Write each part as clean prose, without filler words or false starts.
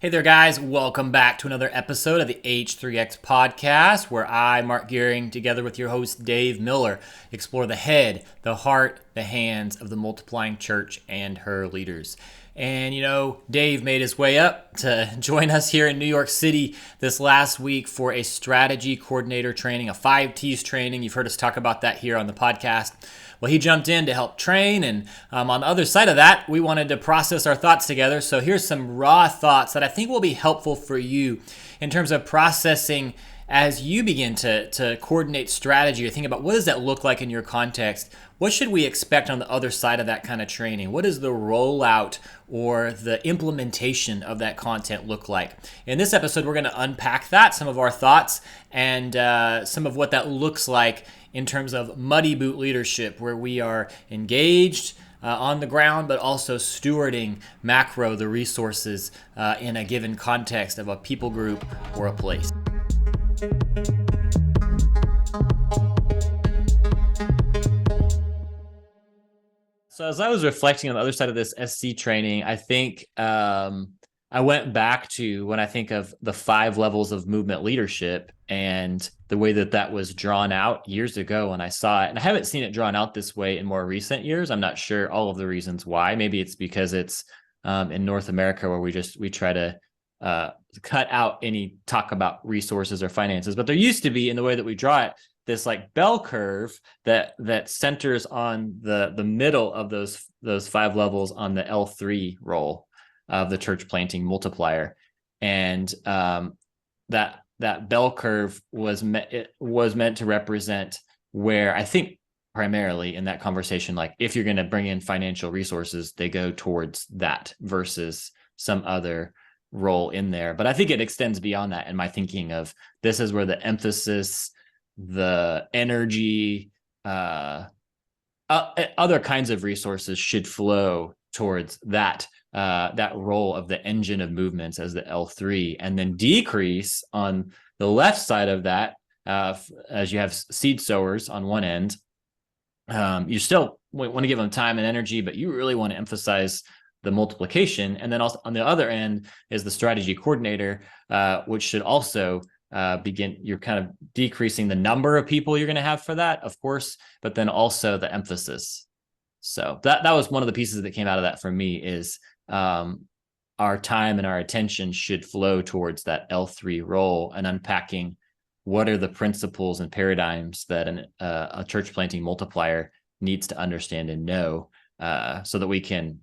Hey there, guys. Welcome back to another episode of the H3X Podcast, where I, Mark Gearing, together with your host, Dave Miller, explore the head, the heart, the hands of the multiplying church and her leaders. And, Dave made his way up to join us here in New York City this last week for a strategy coordinator training, a 5Ts training. You've heard us talk about that here on the podcast. Well, he jumped in to help train, and on the other side of that, we wanted to process our thoughts together. So here's some raw thoughts that I think will be helpful for you in terms of processing as you begin to coordinate strategy or think about what does that look like in your context. What should we expect on the other side of that kind of training? What does the rollout or the implementation of that content look like? In this episode, we're going to unpack that, some of our thoughts, and some of what that looks like in terms of muddy boot leadership, where we are engaged on the ground, but also stewarding macro, the resources in a given context of a people group or a place. So as I was reflecting on the other side of this SC training, I think I went back to when I think of the 5 levels of movement leadership and the way that was drawn out years ago when I saw it. And I haven't seen it drawn out this way in more recent years. I'm not sure all of the reasons why. Maybe it's because it's in North America where we try to cut out any talk about resources or finances. But there used to be, in the way that we draw it, this like bell curve that centers on the middle of those 5 levels on the L3 role of the church planting multiplier. And that bell curve was meant to represent where I think primarily in that conversation, like if you're going to bring in financial resources, they go towards that versus some other role in there. But I think it extends beyond that in my thinking of this is where the emphasis, the energy, other kinds of resources should flow towards that role of the engine of movements as the L3, and then decrease on the left side of that as you have seed sowers on one end. You still want to give them time and energy, but you really want to emphasize the multiplication. And then also on the other end is the strategy coordinator, which should also you're kind of decreasing the number of people you're going to have for that, of course, but then also the emphasis. So that was one of the pieces that came out of that for me is our time and our attention should flow towards that L3 role and unpacking what are the principles and paradigms that a church planting multiplier needs to understand and know so that we can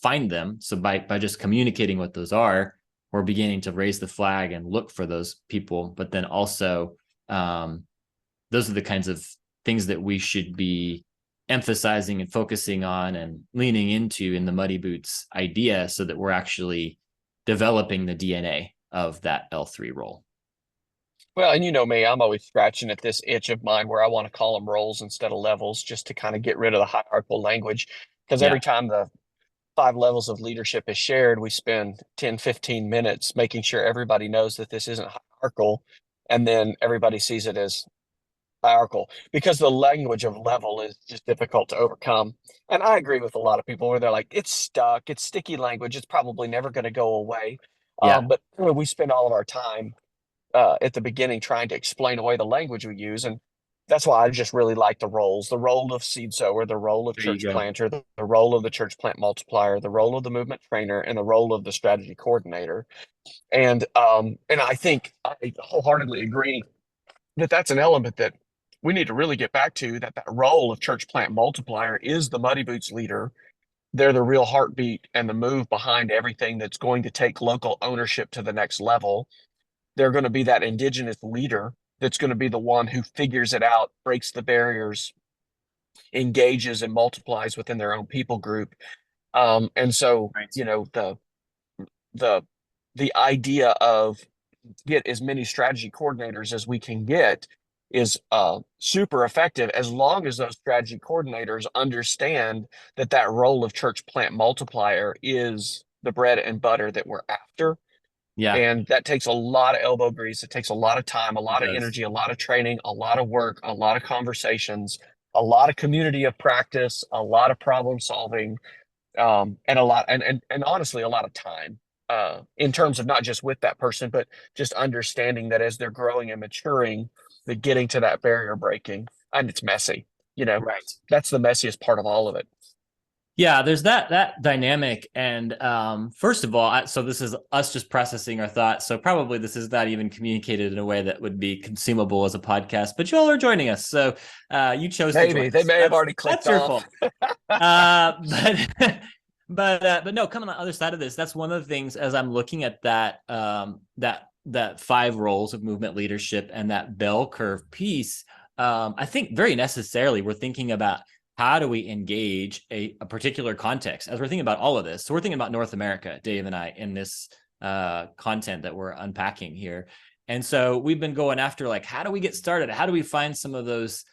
find them. So by just communicating what those are, we're beginning to raise the flag and look for those people. But then also those are the kinds of things that we should be emphasizing and focusing on and leaning into in the muddy boots idea so that we're actually developing the DNA of that L3 role. Well, and you know me, I'm always scratching at this itch of mine where I want to call them roles instead of levels, just to kind of get rid of the hierarchical language. Because every time the 5 levels of leadership is shared, we spend 10, 15 minutes making sure everybody knows that this isn't hierarchical. And then everybody sees it as hierarchical because the language of level is just difficult to overcome. And I agree with a lot of people where they're like, it's stuck, it's sticky language, it's probably never going to go away. But we spend all of our time at the beginning trying to explain away the language we use. And that's why I just really like the roles, the role of seed sower, the role of church planter, the role of the church plant multiplier, the role of the movement trainer, and the role of the strategy coordinator. And I think I wholeheartedly agree that that's an element that we need to really get back to, that role of church plant multiplier is the muddy boots leader. They're the real heartbeat and the move behind everything that's going to take local ownership to the next level. They're going to be that indigenous leader that's going to be the one who figures it out, breaks the barriers, engages and multiplies within their own people group. And so, the idea of get as many strategy coordinators as we can get is super effective as long as those strategy coordinators understand that role of church plant multiplier is the bread and butter that we're after. Yeah. And that takes a lot of elbow grease. It takes a lot of time, a lot of energy, a lot of training, a lot of work, a lot of conversations, a lot of community of practice, a lot of problem solving, and honestly, a lot of time. in terms of not just with that person, but just understanding that as they're growing and maturing, they're getting to that barrier breaking, and it's messy. Right. That's the messiest part of all of it. Yeah, there's that dynamic. And first of all, so this is us just processing our thoughts. So probably this is not even communicated in a way that would be consumable as a podcast, but you all are joining us. So you chose to join They us. may have already clicked That's off. your fault. But no, coming on the other side of this, that's one of the things as I'm looking at that 5 roles of movement leadership and that bell curve piece. I think very necessarily we're thinking about how do we engage a particular context as we're thinking about all of this. So we're thinking about North America, Dave and I, in this content that we're unpacking here. And so we've been going after, like, how do we get started? How do we find some of those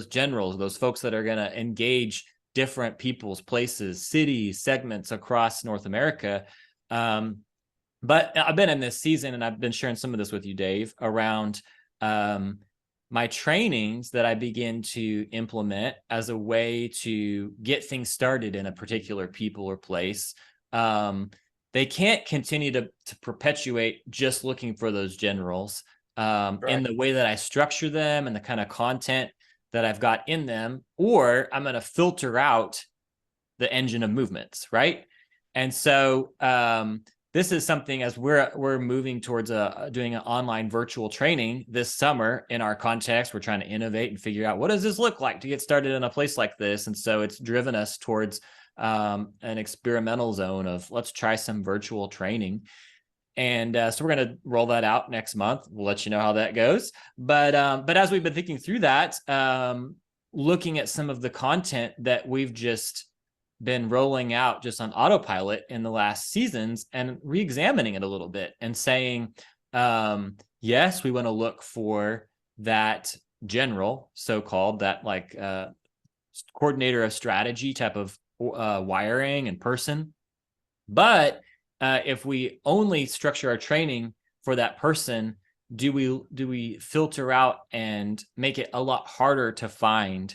generals, those folks that are going to engage different people's places, cities, segments across North America? But I've been in this season, and I've been sharing some of this with you, Dave, around my trainings that I begin to implement as a way to get things started in a particular people or place. They can't continue to perpetuate just looking for those generals in the way that I structure them and the kind of content that I've got in them, or I'm going to filter out the engine of movements, right? And so this is something, as we're moving towards doing an online virtual training this summer in our context. We're trying to innovate and figure out, what does this look like to get started in a place like this? And so it's driven us towards an experimental zone of, let's try some virtual training. And so we're going to roll that out next month. We'll let you know how that goes. But as we've been thinking through that, looking at some of the content that we've just been rolling out just on autopilot in the last seasons and re-examining it a little bit and saying, yes, we want to look for that general, so-called, that like coordinator of strategy type of wiring and person. But if we only structure our training for that person, do we filter out and make it a lot harder to find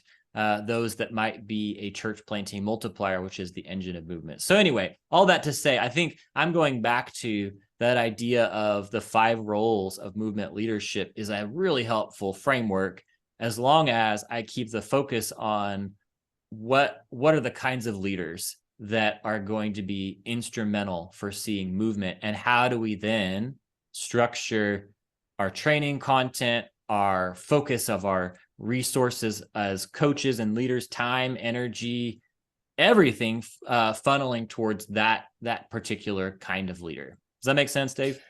those that might be a church planting multiplier, which is the engine of movement? So anyway, all that to say, I think I'm going back to that idea of the 5 roles of movement leadership is a really helpful framework, as long as I keep the focus on what are the kinds of leaders that are going to be instrumental for seeing movement, and how do we then structure our training content, our focus of our resources as coaches and leaders, time, energy, everything funneling towards that particular kind of leader. Does that make sense, Dave?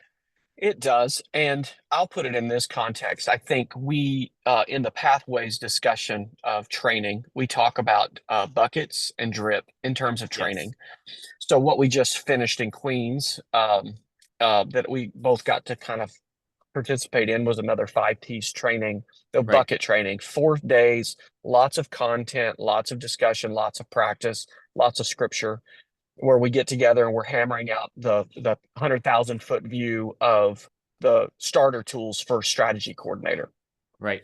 It does. And I'll put it in this context. I think we, in the pathways discussion of training, we talk about buckets and drip in terms of training. Yes. So what we just finished in Queens, that we both got to kind of participate in, was another 5 T's training, the bucket training, 4 days, lots of content, lots of discussion, lots of practice, lots of scripture, where we get together and we're hammering out the 100,000 foot view of the starter tools for strategy coordinator. Right.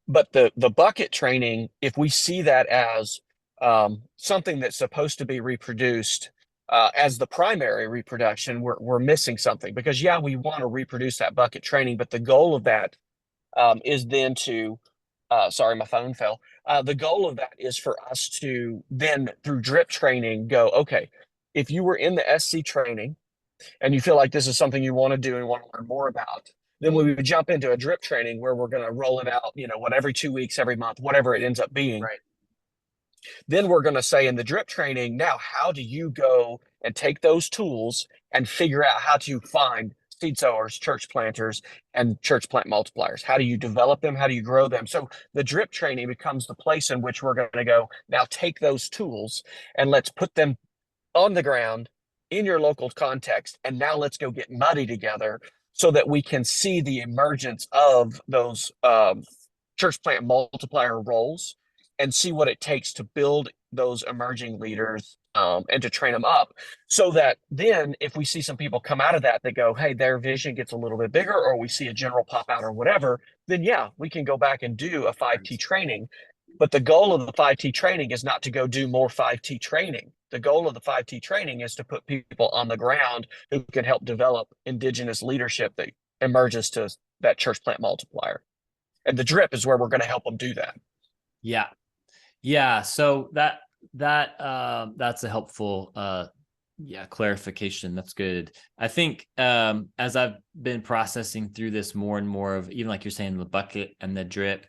But the bucket training, if we see that as something that's supposed to be reproduced as the primary reproduction, we're missing something, because we want to reproduce that bucket training, but the goal of that is then to sorry, my phone fell. The goal of that is for us to then, through drip training, go, okay, if you were in the SC training and you feel like this is something you want to do and want to learn more about, then we would jump into a drip training where we're going to roll it out, every 2 weeks, every month, whatever it ends up being. Right. Then we're going to say in the drip training, now, how do you go and take those tools and figure out how to find seed sowers, church planters, and church plant multipliers? How do you develop them? How do you grow them? So the drip training becomes the place in which we're going to go, now take those tools and let's put them on the ground in your local context. And now let's go get muddy together so that we can see the emergence of those church plant multiplier roles and see what it takes to build those emerging leaders and to train them up, so that then if we see some people come out of that go, hey, their vision gets a little bit bigger, or we see a general pop out or whatever, then we can go back and do a 5T training. But the goal of the 5T training is not to go do more 5T training. The goal of the 5T training is to put people on the ground who can help develop indigenous leadership that emerges to that church plant multiplier. And the drip is where we're going to help them do that. Yeah. Yeah. So that's a helpful clarification. That's good. I think as I've been processing through this more and more of, even like you're saying, the bucket and the drip,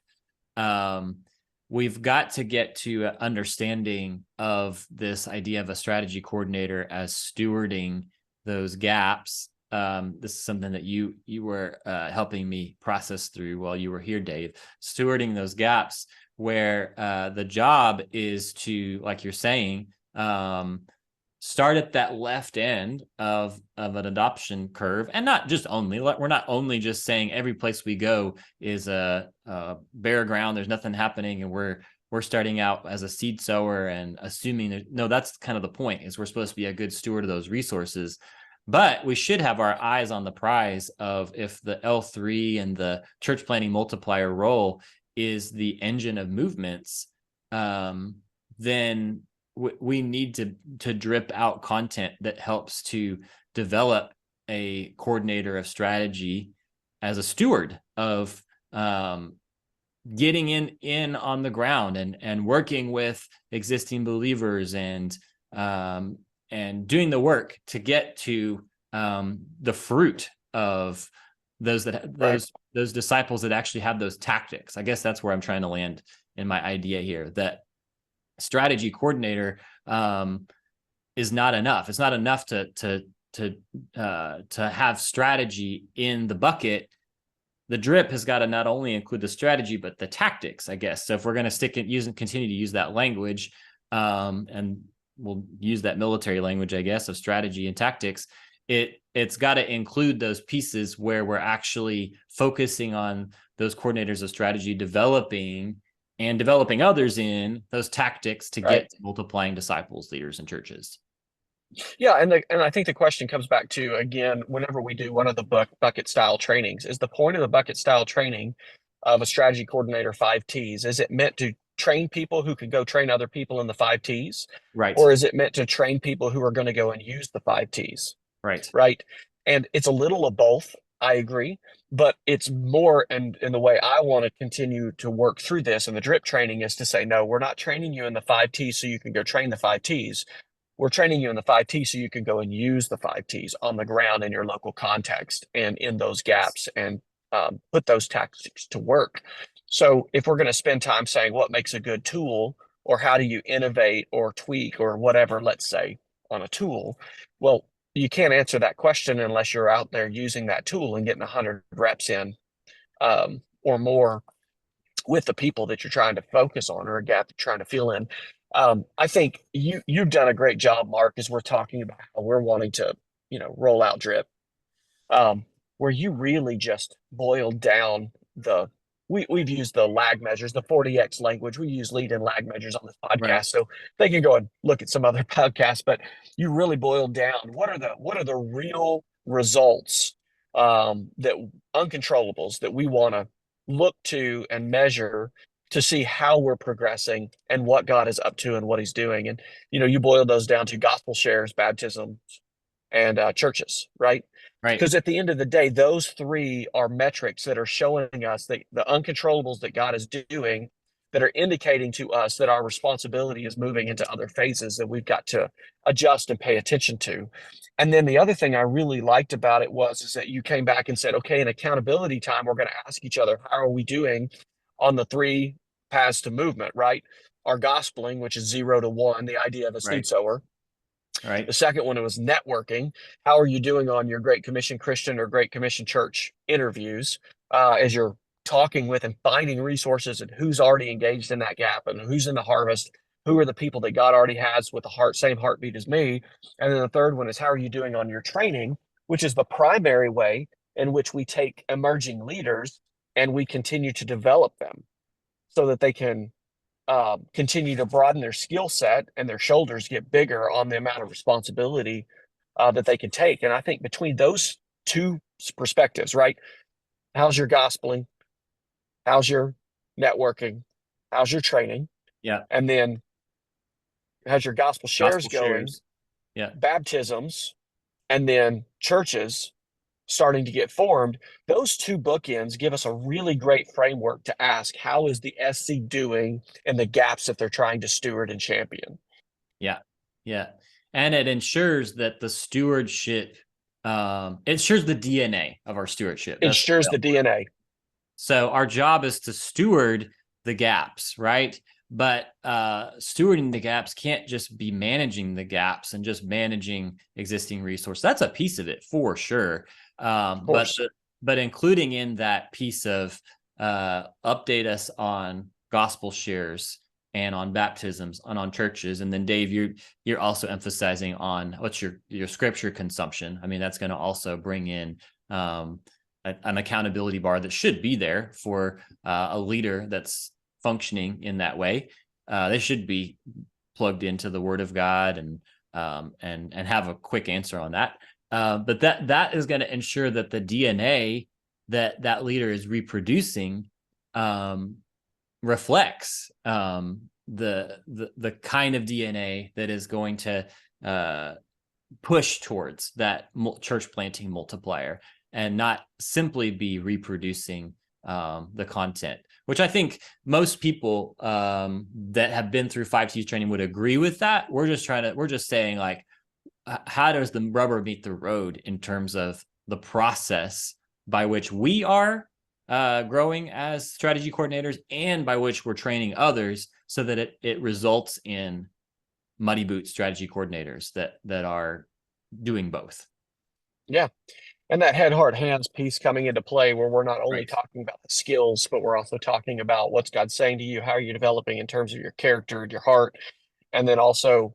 we've got to get to understanding of this idea of a strategy coordinator as stewarding those gaps. This is something that you were helping me process through while you were here, Dave. Stewarding those gaps where the job is to, like you're saying, start at that left end of an adoption curve, and not just only, we're not only just saying every place we go is a bare ground, there's nothing happening, and we're starting out as a seed sower and assuming no, that's kind of the point, is we're supposed to be a good steward of those resources. But we should have our eyes on the prize of, if the L3 and the church planting multiplier role is the engine of movements, then we need to drip out content that helps to develop a coordinator of strategy as a steward of getting in on the ground and working with existing believers and doing the work to get to the fruit of those disciples that actually have those tactics. I guess that's where I'm trying to land in my idea here, that strategy coordinator is not enough. It's not enough to have strategy in the bucket. The drip has got to not only include the strategy, but the tactics, I guess. So if we're going to continue to use that language, and we'll use that military language, I guess, of strategy and tactics, it's got to include those pieces where we're actually focusing on those coordinators of strategy, developing others in those tactics to get to multiplying disciples, leaders, and churches. Yeah, and I think the question comes back to, again, whenever we do one of the bucket style trainings, is the point of the bucket style training of a strategy coordinator 5Ts, is it meant to train people who can go train other people in the 5Ts? Right. Or is it meant to train people who are going to go and use the 5Ts? Right. And it's a little of both. I agree, but it's more, and in the way I want to continue to work through this and the drip training is to say, no, we're not training you in the 5Ts so you can go train the 5Ts. We're training you in the 5Ts so you can go and use the 5Ts on the ground in your local context and in those gaps, and put those tactics to work. So if we're going to spend time saying what makes a good tool, or how do you innovate or tweak or whatever, let's say, on a tool, well, you can't answer that question unless you're out there using that tool and getting 100 reps in or more with the people that you're trying to focus on, or a gap you're trying to fill in. I think you've done a great job, Mark, as we're talking about how we're wanting to, roll out drip, where you really just boiled down we've used the lag measures, the 40X language. We use lead and lag measures on this podcast. Right. So they can go and look at some other podcasts, but you really boiled down what are the real results, that uncontrollables that we want to look to and measure to see how we're progressing and what God is up to and what he's doing. And, you boil those down to gospel shares, baptisms, and churches, right? Right. Because at the end of the day, those three are metrics that are showing us the uncontrollables that God is doing, that are indicating to us that our responsibility is moving into other phases that we've got to adjust and pay attention to. And then the other thing I really liked about it is that you came back and said, okay, in accountability time, we're going to ask each other, how are we doing on the three paths to movement, right? Our gospeling, which is 0 to 1, the idea of a seed sower. Right. The second one was networking. How are you doing on your Great Commission Christian or Great Commission Church interviews, as you're talking with and finding resources and who's already engaged in that gap and who's in the harvest, who are the people that God already has with the same heartbeat as me. And then the third one is, how are you doing on your training, which is the primary way in which we take emerging leaders and we continue to develop them so that they can continue to broaden their skill set and their shoulders get bigger on the amount of responsibility that they can take. And I think between those two perspectives, right? How's your gospeling? How's your networking? how's your training, Yeah. and then how's your gospel shares Gospel going, shares. Yeah. baptisms, and then churches starting to get formed. Those two bookends give us a really great framework to ask, how is the SC doing in the gaps that they're trying to steward and champion? Yeah. Yeah. And it ensures that the stewardship, it ensures the DNA of our stewardship. Ensures the DNA. So our job is to steward the gaps, right? But stewarding the gaps can't just be managing the gaps and just managing existing resources. That's a piece of it for sure. But including in that piece of update us on gospel shares and on baptisms and on churches. And then Dave, you're also emphasizing on what's your scripture consumption. I mean, that's going to also bring in an accountability bar that should be there for a leader that's functioning in that way. They should be plugged into the Word of God and have a quick answer on that. But that is going to ensure that the DNA that leader is reproducing reflects the kind of DNA that is going to push towards that church planting multiplier, and not simply be reproducing the content, which I think most people that have been through 5T's training would agree with that. We're just saying, like, how does the rubber meet the road in terms of the process by which we are growing as strategy coordinators and by which we're training others, so that it results in muddy boot strategy coordinators that are doing both. Yeah. And that head, heart, hands piece coming into play, where we're not only talking about the skills, but we're also talking about what's God saying to you, how are you developing in terms of your character, your heart, and then also,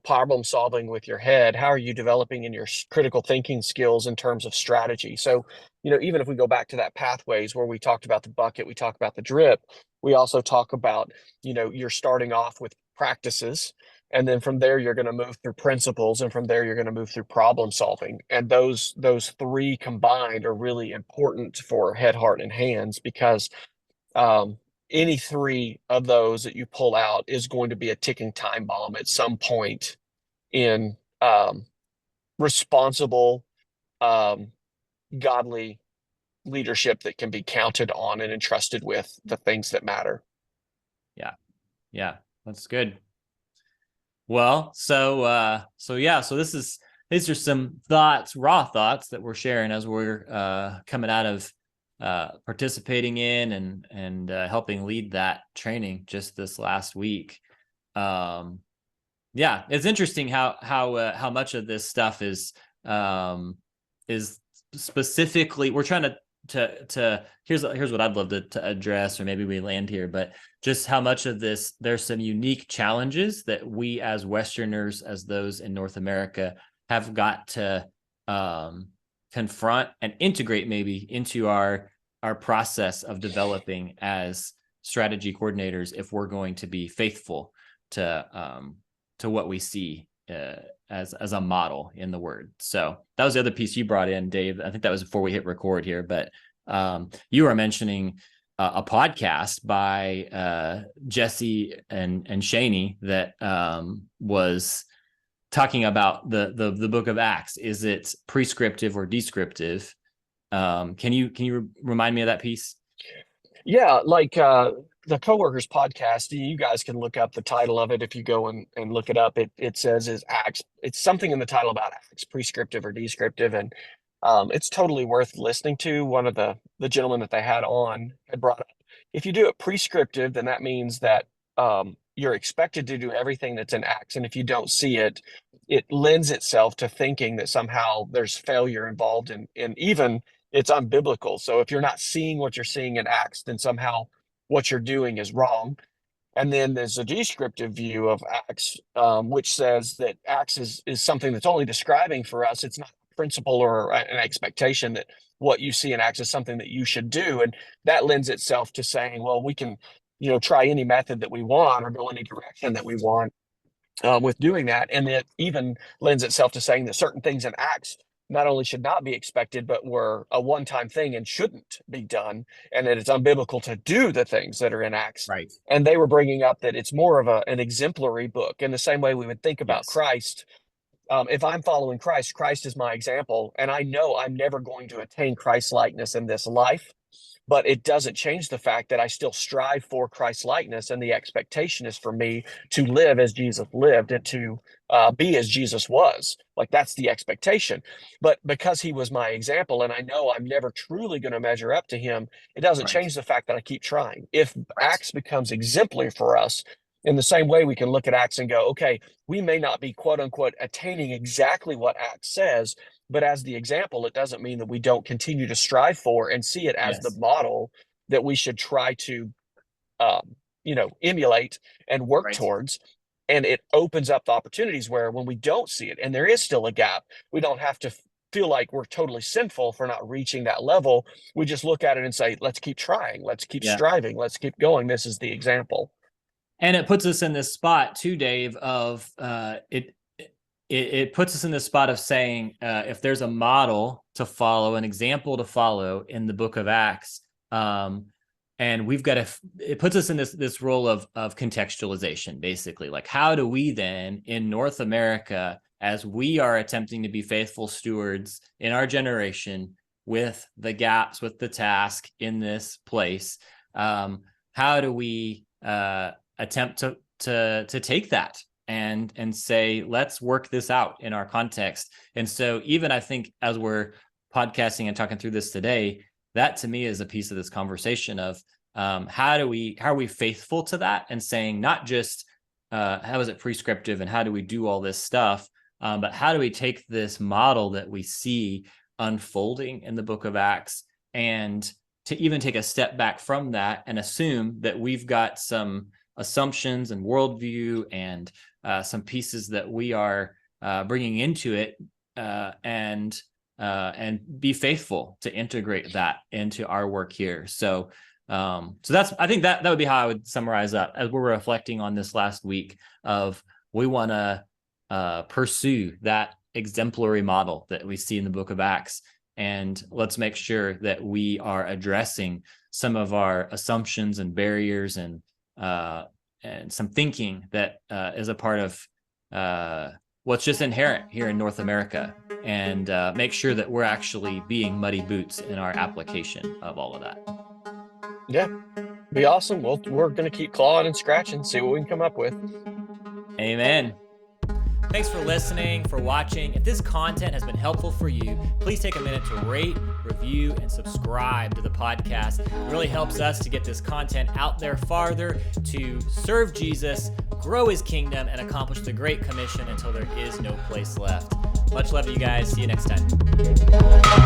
problem solving with your head. How are you developing in your critical thinking skills in terms of strategy? So, even if we go back to that pathways where we talked about the bucket, we talk about the drip, we also talk about, you're starting off with practices. And then from there, you're going to move through principles. And from there, you're going to move through problem solving. And those three combined are really important for head, heart, and hands, because any three of those that you pull out is going to be a ticking time bomb at some point in responsible, godly leadership that can be counted on and entrusted with the things that matter. Yeah, that's good. Well, so these are some raw thoughts that we're sharing as we're coming out of participating in and helping lead that training just this last week. It's interesting how much of this stuff is specifically, we're trying to here's what I'd love to address, or maybe we land here, but just how much of this, there's some unique challenges that we as Westerners, as those in North America, have got to confront and integrate maybe into our process of developing as strategy coordinators, if we're going to be faithful to what we see as a model in the Word. So that was the other piece you brought in, Dave. I think that was before we hit record here, but you were mentioning a podcast by Jesse and Shaney that was talking about the book of Acts. Is it prescriptive or descriptive? Can you remind me of that piece? Yeah, like the Coworkers podcast, you guys can look up the title of it if you go and look it up. It says is Acts. It's something in the title about Acts, prescriptive or descriptive, and it's totally worth listening to. One of the gentlemen that they had on had brought up, if you do it prescriptive, then that means that you're expected to do everything that's in Acts, and if you don't see it, it lends itself to thinking that somehow there's failure involved, and even it's unbiblical. So if you're not seeing what you're seeing in Acts, then somehow what you're doing is wrong. And then there's a descriptive view of Acts, which says that Acts is something that's only describing for us. It's not a principle or an expectation that what you see in Acts is something that you should do. And that lends itself to saying, well, we can, try any method that we want or go any direction that we want with doing that. And it even lends itself to saying that certain things in Acts not only should not be expected, but were a one-time thing and shouldn't be done, and that it's unbiblical to do the things that are in Acts. Right. And they were bringing up that it's more of an exemplary book, in the same way we would think about Yes. Christ. If I'm following Christ, Christ is my example, and I know I'm never going to attain Christ-likeness in this life, but it doesn't change the fact that I still strive for Christ-likeness, and the expectation is for me to live as Jesus lived and to be as Jesus was. Like, that's the expectation. But because he was my example, and I know I'm never truly going to measure up to him, it doesn't Right. change the fact that I keep trying. If Right. Acts becomes exemplary for us, in the same way we can look at Acts and go, okay, we may not be quote unquote attaining exactly what Acts says, but as the example, it doesn't mean that we don't continue to strive for and see it as the Yes. model that we should try to, emulate and work Right. towards. And it opens up the opportunities where, when we don't see it and there is still a gap, we don't have to feel like we're totally sinful for not reaching that level. We just look at it and say, let's keep trying, let's keep Yeah. striving, let's keep going. This is the example. And it puts us in this spot too, Dave, of it puts us in this spot of saying, if there's a model to follow, an example to follow in the book of Acts, and we've got it puts us in this role of contextualization, basically. Like, how do we then in North America, as we are attempting to be faithful stewards in our generation with the gaps, with the task in this place, how do we attempt to take that and say, let's work this out in our context? And so even I think as we're podcasting and talking through this today, that to me is a piece of this conversation of how are we faithful to that, and saying not just how is it prescriptive and how do we do all this stuff, but how do we take this model that we see unfolding in the book of Acts and to even take a step back from that and assume that we've got some assumptions and worldview and some pieces that we are bringing into it, and be faithful to integrate that into our work here. So that's, I think that would be how I would summarize that as we're reflecting on this last week of, we want to pursue that exemplary model that we see in the book of Acts. And let's make sure that we are addressing some of our assumptions and barriers and some thinking that is a part of what's just inherent here in North America, and make sure that we're actually being muddy boots in our application of all of that. Yeah, be awesome. Well, we're going to keep clawing and scratching, see what we can come up with. Amen. Thanks for listening, for watching. If this content has been helpful for you, please take a minute to rate, review, and subscribe to the podcast. It really helps us to get this content out there farther, to serve Jesus, grow his kingdom, and accomplish the Great Commission until there is no place left. Much love to you guys. See you next time.